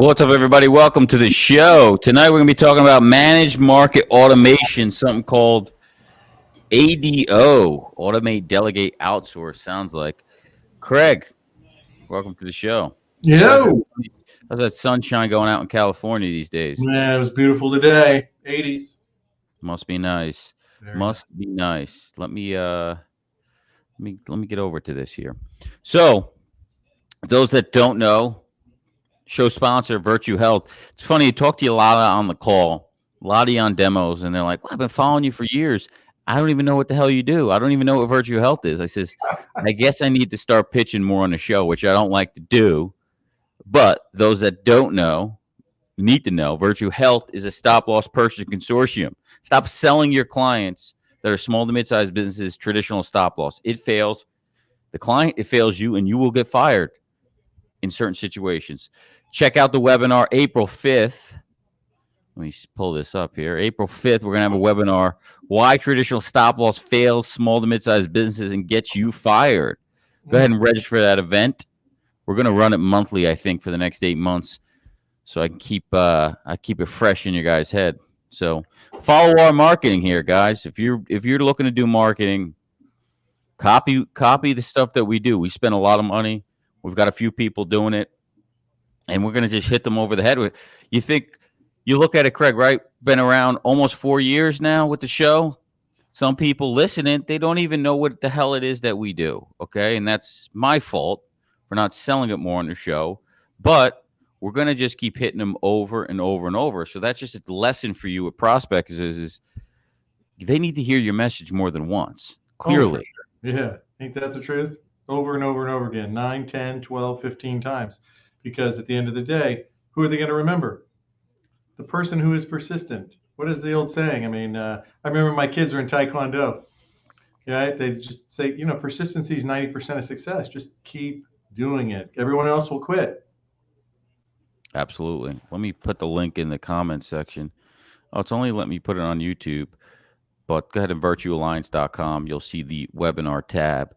What's up, everybody? Welcome to the show. Tonight, we're going to be talking about managed market automation, something called ADO, Automate, Delegate, Outsource, sounds like. Craig, welcome to the show. Yo. How's that sunshine going out in California these days? Man, it was beautiful today. 80s. Must be nice. Be nice. Let me get over to this here. So, those that don't know, show sponsor, Virtue Health. It's funny, I talk to you a lot on the call, a lot of you on demos, and they're like, well, I've been following you for years. I don't even know what the hell you do. I don't even know what Virtue Health is. I says, I guess I need to start pitching more on the show, which I don't like to do. But those that don't know, need to know, Virtue Health is a stop-loss purchase consortium. Stop selling your clients that are small to mid-sized businesses traditional stop-loss. It fails the client, it fails you, and you will get fired in certain situations. Check out the webinar April 5th. Let me pull this up here. April 5th, we're going to have a webinar, Why Traditional Stop Loss Fails Small to Mid-Sized Businesses and Gets You Fired. Go ahead and register for that event. We're going to run it monthly, I think, for the next 8 months, so I can keep it fresh in your guys' head. So follow our marketing here, guys. If you're looking to do marketing, copy the stuff that we do. We spend a lot of money. We've got a few people doing it, and we're going to just hit them over the head with. You look at it, Craig, right? Been around almost 4 years now with the show. Some people listening, they don't even know what the hell it is that we do, okay? And that's my fault for not selling it more on the show. But we're going to just keep hitting them over and over and over. So that's just a lesson for you with prospects is they need to hear your message more than once, clearly. Oh, for sure. Yeah, ain't that the truth? Over and over and over again, 9, 10, 12, 15 times. Because at the end of the day, who are they going to remember? The person who is persistent. What is the old saying? I mean, I remember my kids were in Taekwondo. Yeah, they just say, persistency is 90% of success. Just keep doing it. Everyone else will quit. Absolutely. Let me put the link in the comment section. Oh, it's only let me put it on YouTube. But go ahead and virtuealliance.com. You'll see the webinar tab.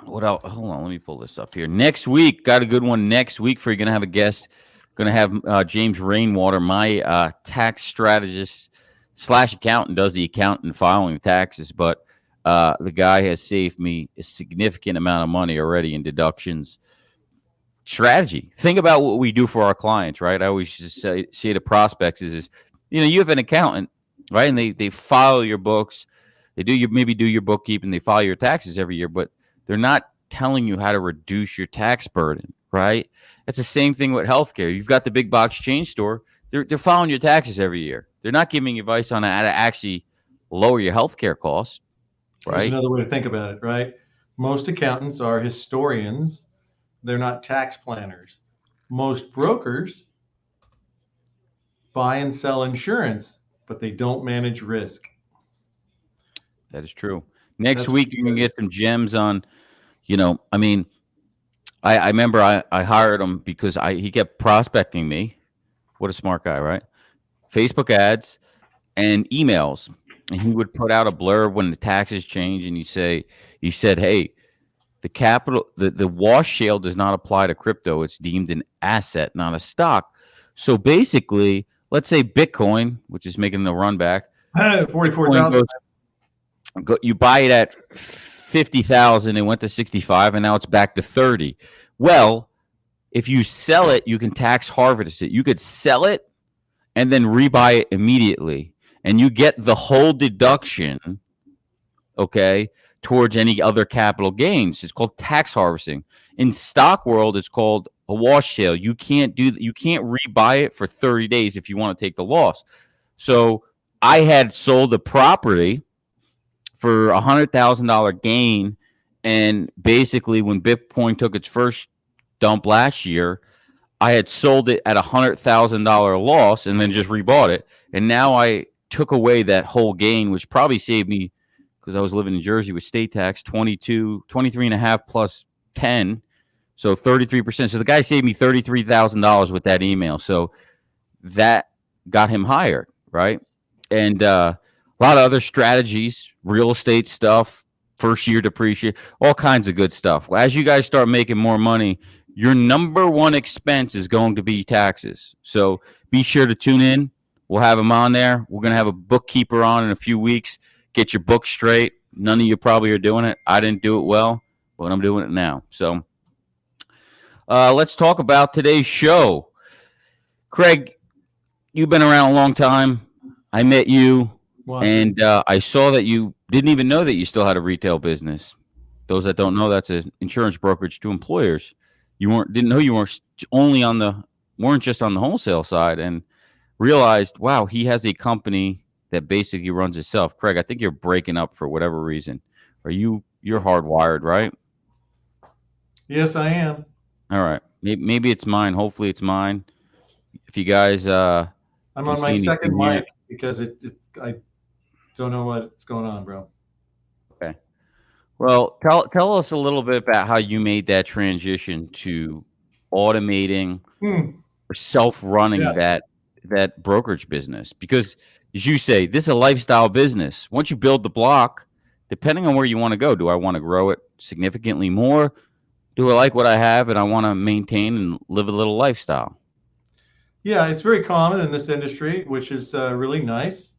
What else? Hold on, let me pull this up here. Next week, got a good one next week for you. Going to have a guest. Going to have James Rainwater, my tax strategist / accountant, does the accountant filing taxes. But the guy has saved me a significant amount of money already in deductions. Strategy. Think about what we do for our clients, right? I always just say to prospects is you have an accountant, right? And they file your books. They maybe do your bookkeeping. They file your taxes every year, but they're not telling you how to reduce your tax burden, right? It's the same thing with healthcare. You've got the big box chain store. They're filing your taxes every year. They're not giving you advice on how to actually lower your healthcare costs, right? There's another way to think about it, right? Most accountants are historians. They're not tax planners. Most brokers buy and sell insurance, but they don't manage risk. That is true. Next week, you can get some gems on, I remember I hired him because he kept prospecting me. What a smart guy, right? Facebook ads and emails. And he would put out a blurb when the taxes change. And he said, hey, the wash sale does not apply to crypto. It's deemed an asset, not a stock. So basically, let's say Bitcoin, which is making the run back. 44,000. You buy it at 50,000, it went to 65, and now it's back to 30. Well, if you sell it, you can tax harvest it. You could sell it and then rebuy it immediately, and you get the whole deduction, okay, towards any other capital gains. It's called tax harvesting. In stock world, it's called a wash sale. You can't rebuy it for 30 days if you want to take the loss. So I had sold the property for $100,000 gain, and basically when Bitcoin took its first dump last year, I had sold it at $100,000 loss and then just rebought it. And now I took away that whole gain, which probably saved me, because I was living in Jersey with state tax, 23.5 plus 10, so 33%. So the guy saved me $33,000 with that email. So that got him hired, right? And a lot of other strategies, real estate stuff, first year depreciate, all kinds of good stuff. As you guys start making more money, your number one expense is going to be taxes. So be sure to tune in. We'll have them on there. We're going to have a bookkeeper on in a few weeks. Get your book straight. None of you probably are doing it. I didn't do it well, but I'm doing it now. So let's talk about today's show. Craig, you've been around a long time. I met you, and I saw that you didn't even know that you still had a retail business. Those that don't know, that's an insurance brokerage to employers. You didn't know you weren't weren't just on the wholesale side, and realized, wow, he has a company that basically runs itself. Craig, I think you're breaking up for whatever reason. You're hardwired, right? Yes, I am. All right. Maybe it's mine. Hopefully it's mine. If you guys I'm on my second mic because I don't know what's going on, bro. Okay. Well, tell us a little bit about how you made that transition to automating or self-running that brokerage business, because as you say, this is a lifestyle business. Once you build the block, depending on where you want to go, do I want to grow it significantly more? Do I like what I have and I want to maintain and live a little lifestyle? Yeah, it's very common in this industry, which is really nice.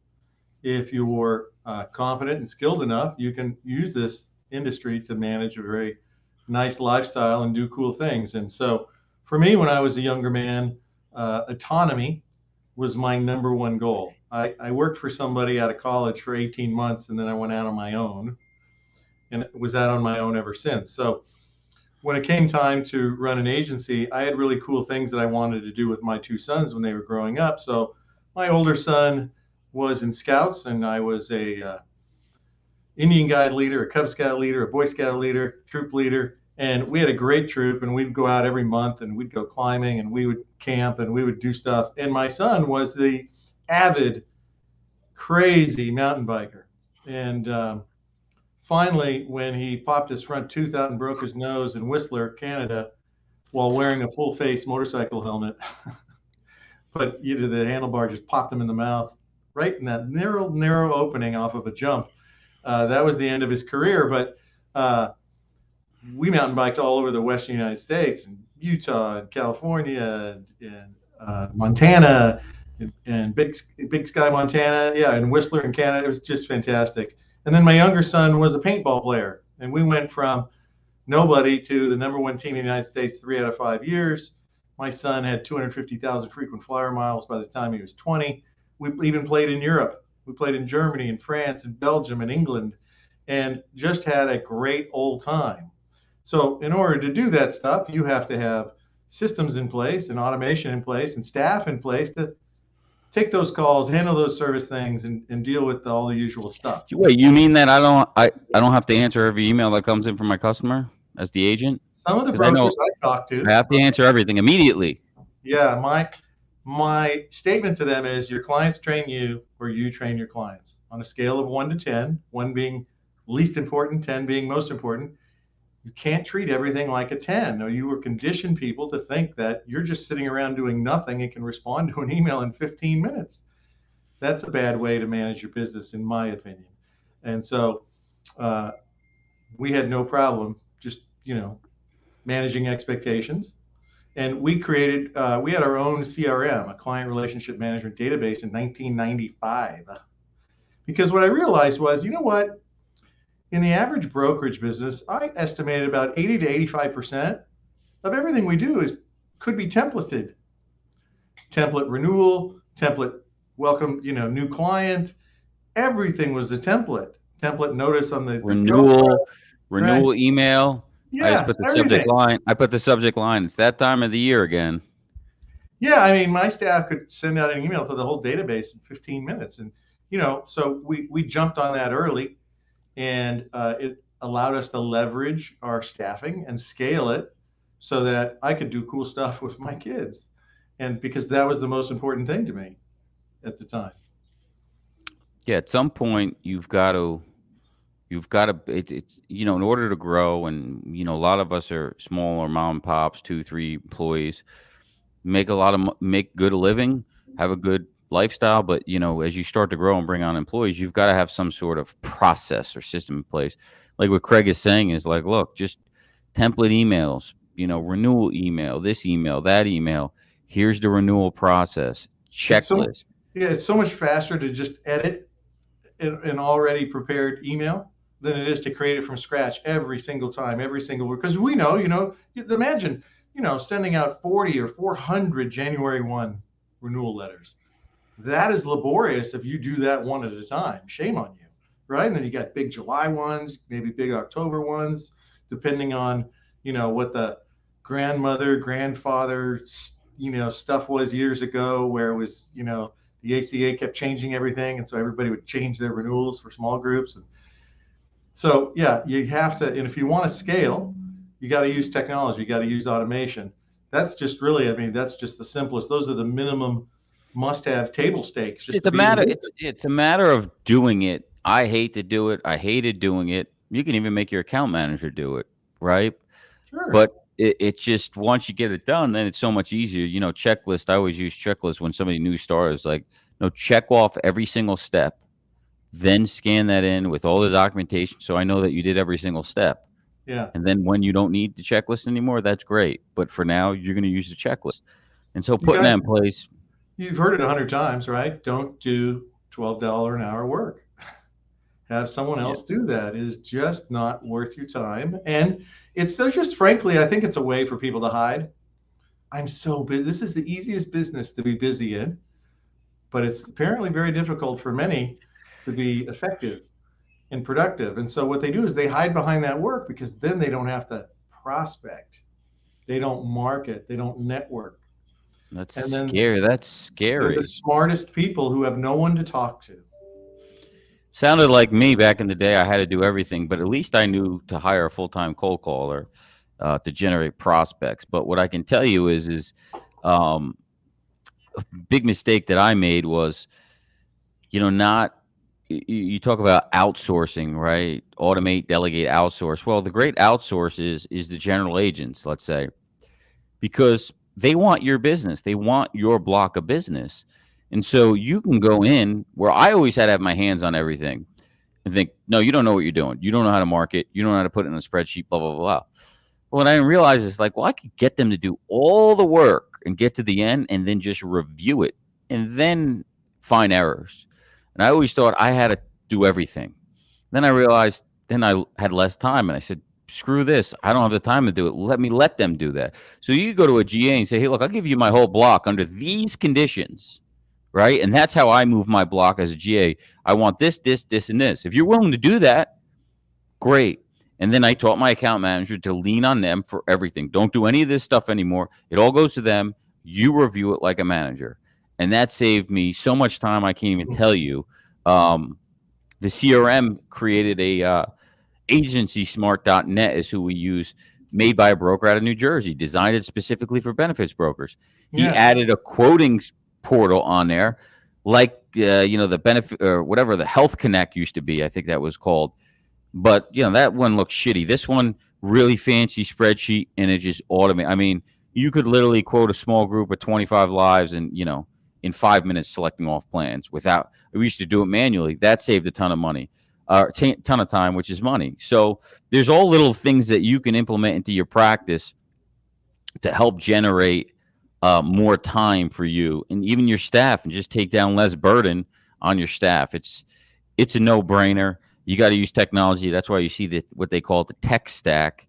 If you're confident and skilled enough, you can use this industry to manage a very nice lifestyle and do cool things. And so for me, when I was a younger man, autonomy was my number one goal. I worked for somebody out of college for 18 months, and then I went out on my own, and was out on my own ever since. So when it came time to run an agency, I had really cool things that I wanted to do with my two sons when they were growing up. So my older son was in Scouts, and I was a Indian Guide leader, a Cub Scout leader, a Boy Scout leader, troop leader. And we had a great troop, and we'd go out every month, and we'd go climbing, and we would camp, and we would do stuff. And my son was the avid, crazy mountain biker. And finally, when he popped his front tooth out and broke his nose in Whistler, Canada, while wearing a full face motorcycle helmet, but the handlebar just popped him in the mouth, right in that narrow opening off of a jump. That was the end of his career. But we mountain biked all over the Western United States, and Utah, and California, and Montana, and Big Sky, Montana, and Whistler in Canada. It was just fantastic. And then my younger son was a paintball player, and we went from nobody to the number one team in the United States 3 out of 5 years. My son had 250,000 frequent flyer miles by the time he was 20. We even played in Europe. We played in Germany and France and Belgium and England, and just had a great old time. So in order to do that stuff, you have to have systems in place and automation in place and staff in place to take those calls, handle those service things, and deal with all the usual stuff. Wait, you mean that I don't have to answer every email that comes in from my customer as the agent? Some of the brokers I talk to, I have to answer everything immediately. Yeah, my statement to them is your clients train you or you train your clients on a scale of 1 to 10, 1 being least important, 10 being most important. You can't treat everything like a 10, or you will condition people to think that you're just sitting around doing nothing and can respond to an email in 15 minutes. That's a bad way to manage your business, in my opinion. And so we had no problem just, managing expectations. And we had our own CRM, a client relationship management database, in 1995. Because what I realized was, you know what? In the average brokerage business, I estimated about 80 to 85% of everything we do could be templated. Template renewal, template welcome, new client. Everything was a template. Template notice on the renewal email. Yeah, I just put the subject line. I put the subject line. It's that time of the year again. Yeah, I mean, my staff could send out an email to the whole database in 15 minutes, and so we jumped on that early. And it allowed us to leverage our staffing and scale it so that I could do cool stuff with my kids. And because that was the most important thing to me at the time. Yeah, at some point you've got to it's in order to grow, and a lot of us are small or mom and pops, 2-3 employees, make good a living, have a good lifestyle, but as you start to grow and bring on employees, you've got to have some sort of process or system in place. Like what Craig is saying is like, look, just template emails, renewal email, this email, that email. Here's the renewal process It's so checklist. yeah, it's so much faster to just edit an already prepared email than it is to create it from scratch every single time, every single word. Because we know, imagine, sending out 40 or 400 January 1 renewal letters. That is laborious if you do that one at a time. Shame on you, right? And then you got big July ones, maybe big October ones, depending on, what the grandmother, grandfather, stuff was years ago, where it was, the ACA kept changing everything, and so everybody would change their renewals for small groups. And so, yeah, you have to, and if you want to scale, you got to use technology, you got to use automation. That's just really, that's just the simplest. Those are the minimum must-have table stakes. Just It's a matter. It's a matter of doing it. I hate to do it. I hated doing it. You can even make your account manager do it, right? Sure. But it just once you get it done, then it's so much easier. Checklist. I always use checklist when somebody new starts. Like, check off every single step, then scan that in with all the documentation, so I know that you did every single step. Yeah. And then when you don't need the checklist anymore, that's great. But for now, you're going to use the checklist. And so putting that in place. You've heard it 100 times, right? Don't do $12 an hour work. Have someone else do that. It is just not worth your time. And there's just, frankly, I think it's a way for people to hide. I'm so busy. This is the easiest business to be busy in, but it's apparently very difficult for many to be effective and productive. And so what they do is they hide behind that work, because then they don't have to prospect. They don't market. They don't network. That's scary. That's scary. They're the smartest people who have no one to talk to. Sounded like me back in the day. I had to do everything, but at least I knew to hire a full-time cold caller to generate prospects. But what I can tell you is a big mistake that I made was, not. You talk about outsourcing, right? Automate, delegate, outsource. Well, the great outsource is the general agents, let's say, because they want your business. They want your block of business. And so you can go in where I always had to have my hands on everything and think, no, you don't know what you're doing. You don't know how to market. You don't know how to put it in a spreadsheet, blah, blah, blah. But what I didn't realize is like, well, I could get them to do all the work and get to the end and then just review it and then find errors. And I always thought I had to do everything. Then I realized, then I had less time, and I said, screw this. I don't have the time to do it. Let them do that. So you go to a GA and say, hey, look, I'll give you my whole block under these conditions, right? And that's how I move my block as a GA. I want this, this, this, and this. If you're willing to do that, great. And then I taught my account manager to lean on them for everything. Don't do any of this stuff anymore. It all goes to them. You review it like a manager. And that saved me so much time I can't even tell you. The CRM created a agencysmart.net is who we use, made by a broker out of New Jersey, designed it specifically for benefits brokers. He added a quoting portal on there, like the benefit or whatever the Health Connect used to be. I think that was called. But that one looks shitty. This one, really fancy spreadsheet, and it just automates. I mean, you could literally quote a small group of 25 lives, and in 5 minutes selecting off plans without. We used to do it manually. That saved a ton of money, ton of time, which is money. So there's all little things that you can implement into your practice to help generate more time for you and even your staff, and just take down less burden on your staff. It's a no-brainer. You got to use technology. That's why you see what they call the tech stack.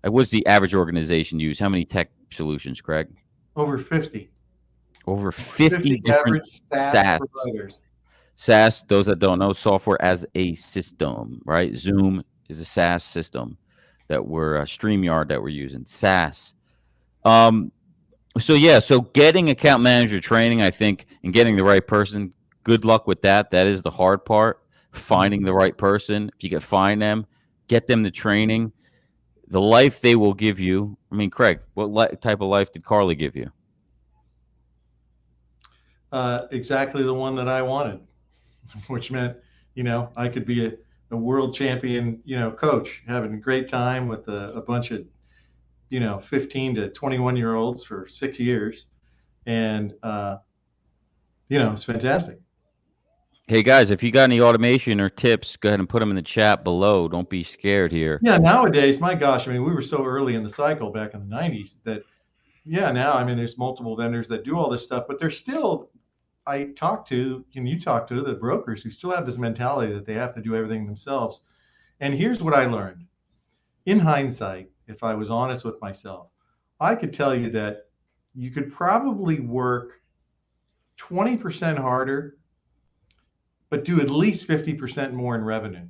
What's the average organization use? How many tech solutions, Craig? Over 50. Over 50 different SaaS providers. SaaS, those that don't know, software as a system, right? Zoom is a SaaS system that we're StreamYard that we're using. SaaS. So getting account manager training, I think, and getting the right person, good luck with that. That is the hard part. Finding the right person. If you can find them, get them the training. The life they will give you. I mean, Craig, what type of life did Carly give you? Exactly the one that I wanted, which meant, I could be a world champion, coach, having a great time with a bunch of, 15 to 21-year-olds for 6 years. And, it's fantastic. Hey guys, if you got any automation or tips, go ahead and put them in the chat below. Don't be scared here. Yeah, nowadays, my gosh, I mean, we were so early in the cycle back in the 90s that, yeah, now, I mean, there's multiple vendors that do all this stuff, but there's still, I talk to, and you talk to the brokers who still have this mentality that they have to do everything themselves. And here's what I learned. In hindsight, if I was honest with myself, I could tell you that you could probably work 20% harder, but do at least 50% more in revenue.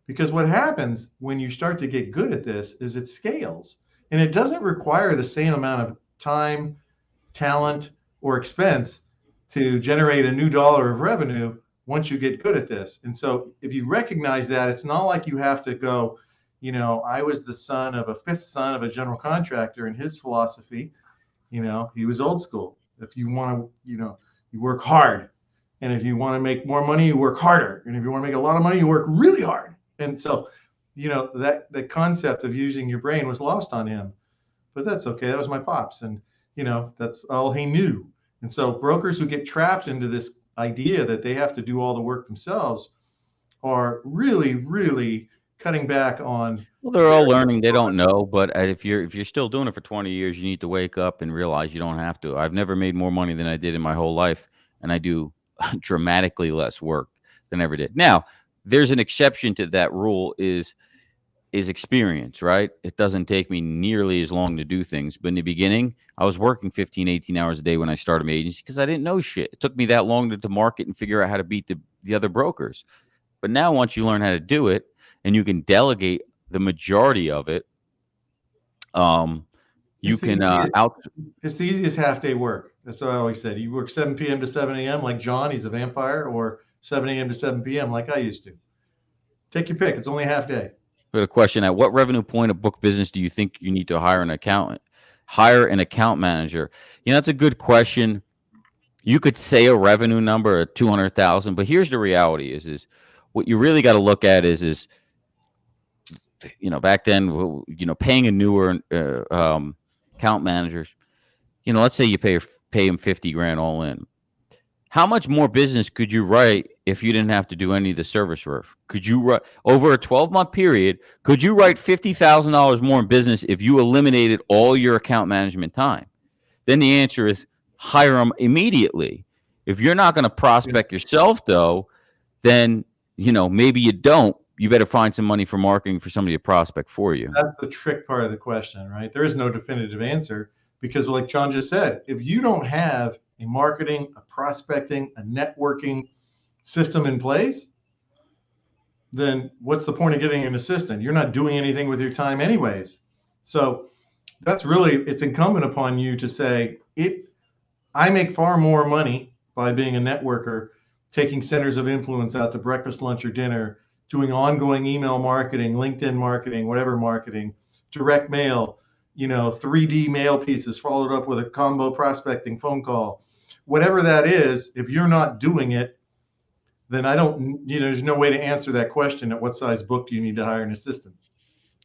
Because what happens when you start to get good at this is it scales, and it doesn't require the same amount of time, talent, or expense to generate a new dollar of revenue once you get good at this. And so if you recognize that, it's not like you have to go, I was the son of a fifth son of a general contractor, and his philosophy, he was old school. If you want to, you work hard. And if you want to make more money, you work harder. And if you want to make a lot of money, you work really hard. And so, that the concept of using your brain was lost on him. But that's okay. That was my pops. And, that's all he knew. And so brokers who get trapped into this idea that they have to do all the work themselves are really, really cutting back on. Well, they're all learning. They don't know, but if you're still doing it for 20 years, you need to wake up and realize you don't have to. I've never made more money than I did in my whole life, and I do dramatically less work than I ever did. Now, there's an exception to that rule is experience, right? It doesn't take me nearly as long to do things. But in the beginning, I was working 15, 18 hours a day when I started my agency because I didn't know shit. It took me that long to market and figure out how to beat the other brokers. But now once you learn how to do it and you can delegate the majority of it, you can It's the easiest half day work. That's what I always said. You work 7 p.m. to 7 a.m. like John, he's a vampire, or 7 a.m. to 7 p.m. like I used to. Take your pick. It's only a half day. We had a question: at what revenue point of book business do you think you need to hire an accountant? Hire an account manager. That's a good question. You could say a revenue number of 200,000, but here's the reality: is what you really got to look at is back then, paying a newer account manager. Let's say you pay him 50 grand all in. How much more business could you write if you didn't have to do any of the service work? Could you write over a 12-month period? Could you write $50,000 more in business if you eliminated all your account management time? Then the answer is hire them immediately. If you're not going to prospect yourself, though, then maybe you don't. You better find some money for marketing for somebody to prospect for you. That's the trick part of the question, right? There is no definitive answer because, like John just said, if you don't have a marketing, a prospecting, a networking system in place, then what's the point of getting an assistant? You're not doing anything with your time anyways. So that's really, it's incumbent upon you to say, I make far more money by being a networker, taking centers of influence out to breakfast, lunch, or dinner, doing ongoing email marketing, LinkedIn marketing, whatever marketing, direct mail, 3D mail pieces followed up with a combo prospecting phone call. Whatever that is, if you're not doing it, then there's no way to answer that question. At what size book do you need to hire an assistant?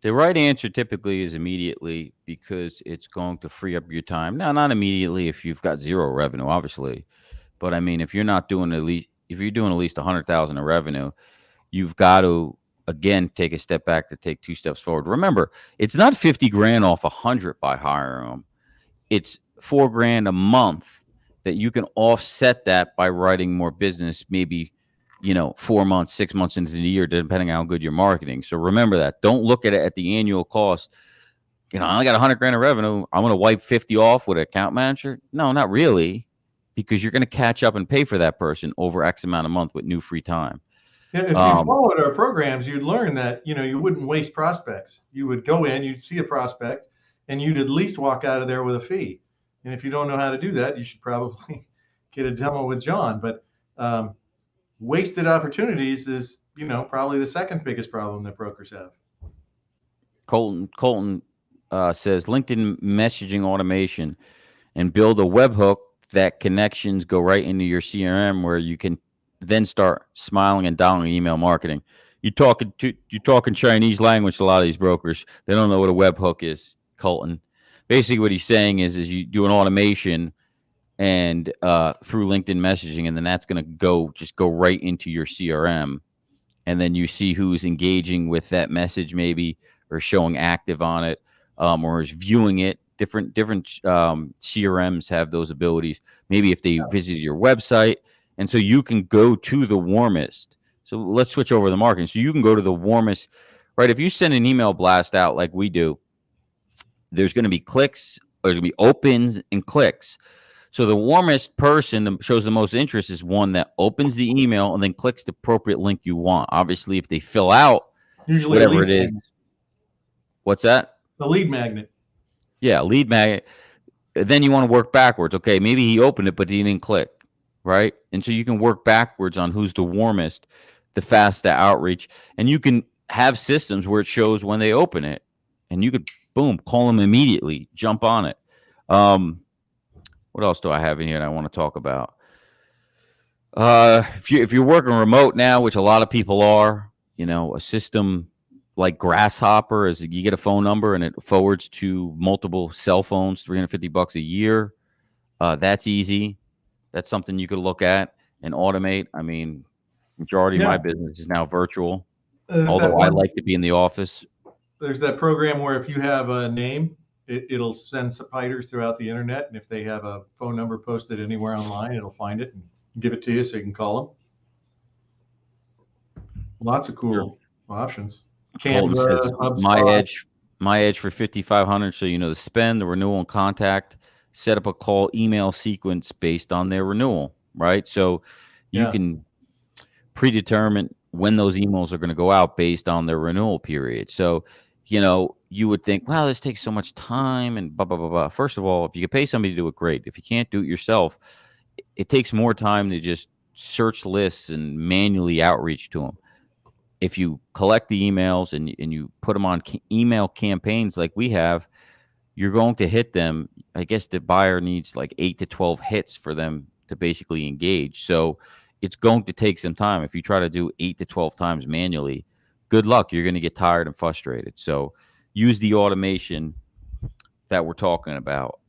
The right answer typically is immediately because it's going to free up your time. Now, not immediately if you've got zero revenue, obviously. But I mean, if you're doing at least 100,000 in revenue, you've got to, again, take a step back to take 2 steps forward. Remember, it's not 50 grand off 100 by hiring them. It's $4 grand a month that you can offset that by writing more business, maybe, 4 months, 6 months into the year, depending on how good you're marketing. So remember that. Don't look at it at the annual cost. I only got 100 grand of revenue. I'm going to wipe 50 off with an account manager. No, not really, because you're going to catch up and pay for that person over X amount a month with new free time. Yeah, if you followed our programs, you'd learn that, you wouldn't waste prospects. You would go in, you'd see a prospect, and you'd at least walk out of there with a fee. And if you don't know how to do that, you should probably get a demo with John. But wasted opportunities is, probably the second biggest problem that brokers have. Colton says LinkedIn messaging automation and build a webhook that connections go right into your CRM where you can then start smiling and dialing email marketing. You're talking Chinese language to a lot of these brokers. They don't know what a webhook is, Colton. Basically what he's saying is you do an automation and through LinkedIn messaging, and then that's going to go right into your CRM, and then you see who's engaging with that message, maybe, or showing active on it, or is viewing it. Different CRMs have those abilities. Maybe if they visited your website, and so you can go to the warmest. So let's switch over to the marketing. So you can go to the warmest, right? If you send an email blast out like we do, there's going to be clicks, or there's going to be opens and clicks. So the warmest person that shows the most interest is one that opens the email and then clicks the appropriate link you want. Obviously, if they fill out Usually whatever it is. What's that? The lead magnet. Yeah, lead magnet. Then you want to work backwards. Okay, maybe he opened it, but he didn't click, right? And so you can work backwards on who's the warmest, the fastest outreach. And you can have systems where it shows when they open it. And you could, boom, call them immediately, jump on it. What else do I have in here that I want to talk about? If you're working remote now, which a lot of people are, a system like Grasshopper is you get a phone number and it forwards to multiple cell phones, $350 a year. That's easy. That's something you could look at and automate. I mean, majority of my business is now virtual, although I like to be in the office. There's that program where if you have a name, it'll send suppliers throughout the internet, and if they have a phone number posted anywhere online, it'll find it and give it to you so you can call them. Lots of cool options. Canva, my edge for 5,500. So the spend, the renewal, and contact. Set up a call email sequence based on their renewal, right? So you can predetermine when those emails are going to go out based on their renewal period. So you would think, wow, this takes so much time and blah, blah, blah, blah. First of all, if you could pay somebody to do it, great. If you can't do it yourself, it takes more time to just search lists and manually outreach to them. If you collect the emails and you put them on email campaigns like we have, you're going to hit them. I guess the buyer needs like 8 to 12 hits for them to basically engage. So it's going to take some time. If you try to do 8 to 12 times manually, good luck. You're going to get tired and frustrated. So use the automation that we're talking about.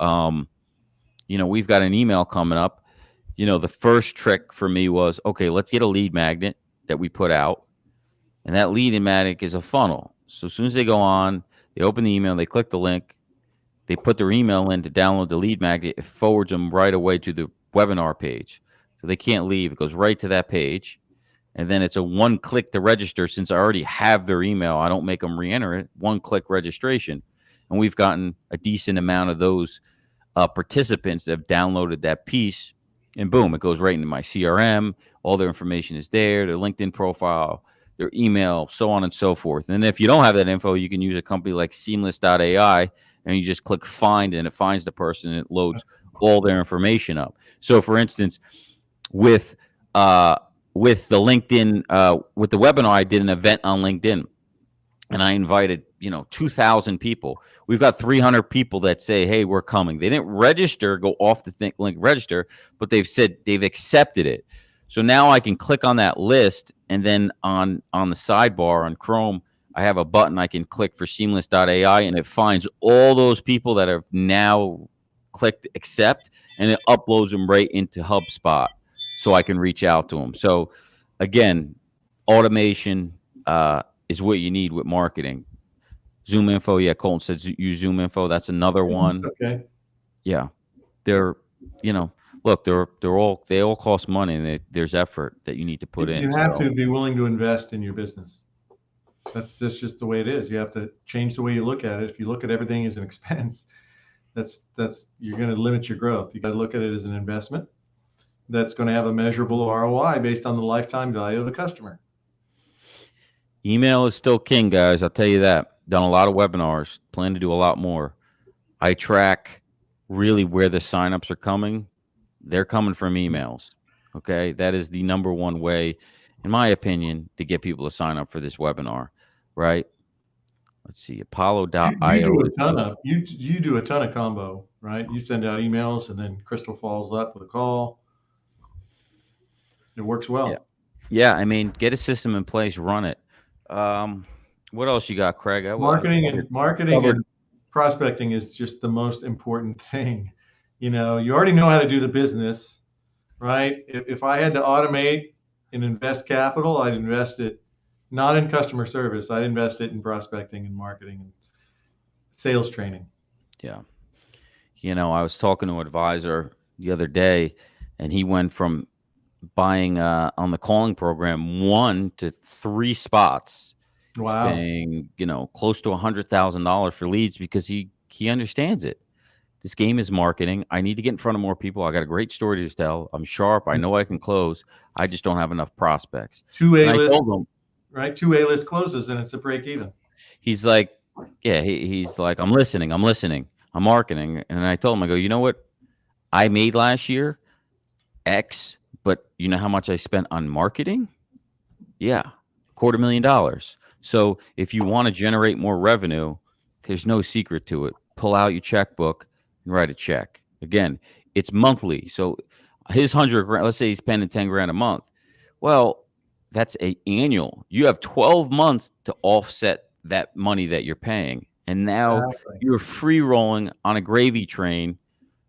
We've got an email coming up. The first trick for me was, okay, let's get a lead magnet that we put out. And that lead magnet is a funnel. So as soon as they go on, they open the email, they click the link, they put their email in to download the lead magnet. It forwards them right away to the webinar page. So they can't leave. It goes right to that page. And then it's a one click to register. Since I already have their email, I don't make them re-enter it. One click registration. And we've gotten a decent amount of those participants that have downloaded that piece. And boom, it goes right into my CRM. All their information is there, their LinkedIn profile, their email, so on and so forth. And if you don't have that info, you can use a company like Seamless.ai, and you just click find, and it finds the person, and it loads all their information up. So, for instance, with the LinkedIn, with the webinar, I did an event on LinkedIn, and I invited 2,000 people. We've got 300 people that say, "Hey, we're coming." They didn't register, go off the link register, but they've said they've accepted it. So now I can click on that list, and then on the sidebar on Chrome, I have a button I can click for Seamless.ai, and it finds all those people that have now clicked accept, and it uploads them right into HubSpot so I can reach out to them. So again, automation is what you need with marketing. Zoom Info, yeah, Colton says use Zoom Info. That's another one. Okay. Yeah, they're look, they all cost money, and there's effort that you need to put in. You have to be willing to invest in your business. That's just the way it is. You have to change the way you look at it. If you look at everything as an expense, that's you're going to limit your growth. You got to look at it as an investment that's going to have a measurable ROI based on the lifetime value of the customer. Email is still king, guys. I'll tell you that. Done a lot of webinars, plan to do a lot more. I track really where the signups are coming. They're coming from emails. Okay. That is the number one way, in my opinion, to get people to sign up for this webinar, right? Let's see, Apollo.io. You do a ton of combo, right? You send out emails and then Crystal follows up with a call. It works well. Yeah. I mean, get a system in place, run it. What else you got, Craig? Marketing and prospecting is just the most important thing You already know how to do the business, right? If I had to automate and invest capital, I'd invest it not in customer service. I'd invest it in prospecting and marketing and sales training. Yeah. I was talking to an advisor the other day, and he went from buying on the calling program 1 to 3 spots. He's Wow. paying, close to $100,000 for leads because he understands it. This game is marketing. I need to get in front of more people. I got a great story to tell. I'm sharp. I know I can close. I just don't have enough prospects. Two And I A-list, told him, right? 2 A-list closes and it's a break even. he's like, yeah, he's like, I'm listening. I'm marketing. And I told him, I go, you know what I made last year? X, but you know how much I spent on marketing? Yeah, $250,000. So if you want to generate more revenue, there's no secret to it. Pull out your checkbook and write a check. Again, it's monthly. So his 100 grand, let's say he's spending 10 grand a month. Well, that's a annual. You have 12 months to offset that money that you're paying. And now you're free rolling on a gravy train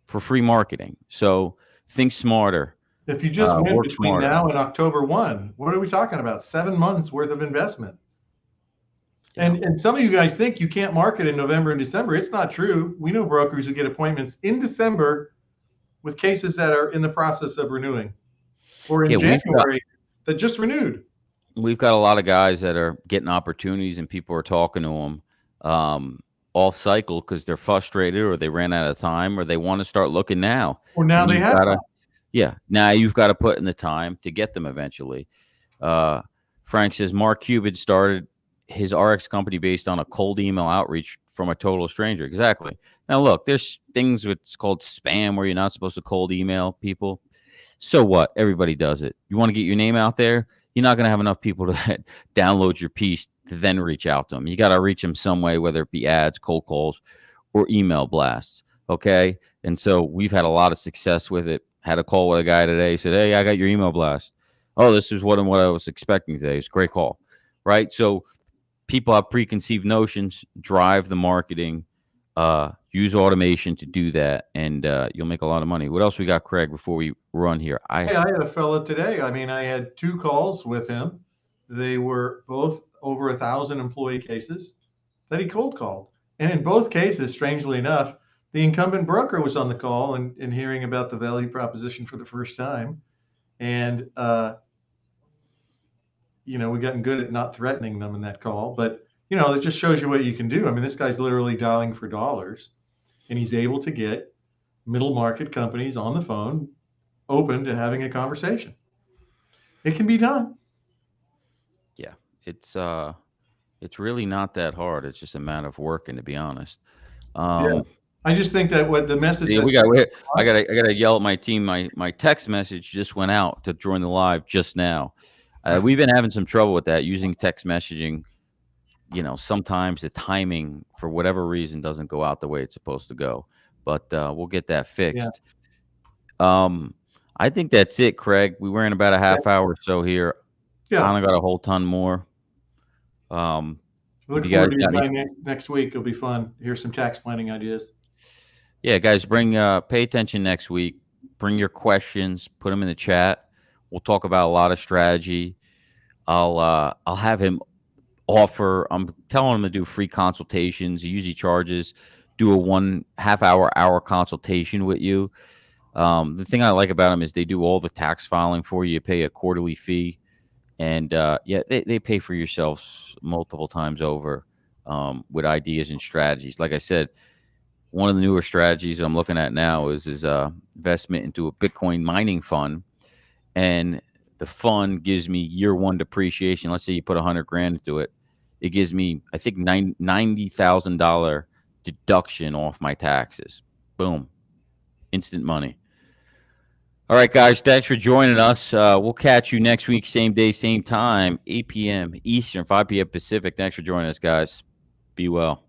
for free marketing. So think smarter. If you just went between smarter. now and October 1, what are we talking about? 7 months worth of investment. Yeah. And some of you guys think you can't market in November and December. It's not true. We know brokers who get appointments in December with cases that are in the process of renewing, or in January that just renewed. We've got a lot of guys that are getting opportunities and people are talking to them off cycle because they're frustrated or they ran out of time or they want to start looking now. Or now they have time. Yeah, now you've got to put in the time to get them eventually. Frank says Mark Cuban started his RX company based on a cold email outreach from a total stranger. Exactly. Now, look, there's things it's called spam where you're not supposed to cold email people. So what? Everybody does it. You want to get your name out there? You're not going to have enough people to download your piece to then reach out to them. You got to reach them some way, whether it be ads, cold calls, or email blasts. Okay? And so we've had a lot of success with it. Had a call with a guy today. He said, hey, I got your email blast. Oh, this is what I was expecting today. It's a great call. Right? So people have preconceived notions, drive the marketing, use automation to do that, and you'll make a lot of money. What else we got, Craig, before we run here? I had a fella today. I mean, I had 2 calls with him. They were both over 1,000 employee cases that he cold called. And in both cases, strangely enough, the incumbent broker was on the call and hearing about the value proposition for the first time. And, we gotten good at not threatening them in that call. But, it just shows you what you can do. I mean, this guy's literally dialing for dollars, and he's able to get middle market companies on the phone open to having a conversation. It can be done. Yeah, it's really not that hard. It's just a matter of working, to be honest. Yeah. I just think that what the message I gotta yell at my team. My text message just went out to join the live just now. We've been having some trouble with that using text messaging. Sometimes the timing for whatever reason doesn't go out the way it's supposed to go, but we'll get that fixed. Yeah. I think that's it, Craig. We were in about a half hour or so here. Yeah. I don't got a whole ton more. Look forward to your next week. It'll be fun. Here's some tax planning ideas. Yeah, guys, pay attention next week. Bring your questions, put them in the chat. We'll talk about a lot of strategy. I'll have him offer. I'm telling him to do free consultations. He usually charges. Do a 1.5 hour consultation with you. The thing I like about them is they do all the tax filing for you. You pay a quarterly fee, and they pay for yourselves multiple times over with ideas and strategies. Like I said, one of the newer strategies I'm looking at now is investment into a Bitcoin mining fund, and the fund gives me year 1 depreciation. Let's say you put 100 grand into it, it gives me, I think, $90,000 deduction off my taxes. Boom, instant money. All right, guys, thanks for joining us. We'll catch you next week, same day, same time, 8 p.m. Eastern, 5 p.m. Pacific. Thanks for joining us, guys. Be well.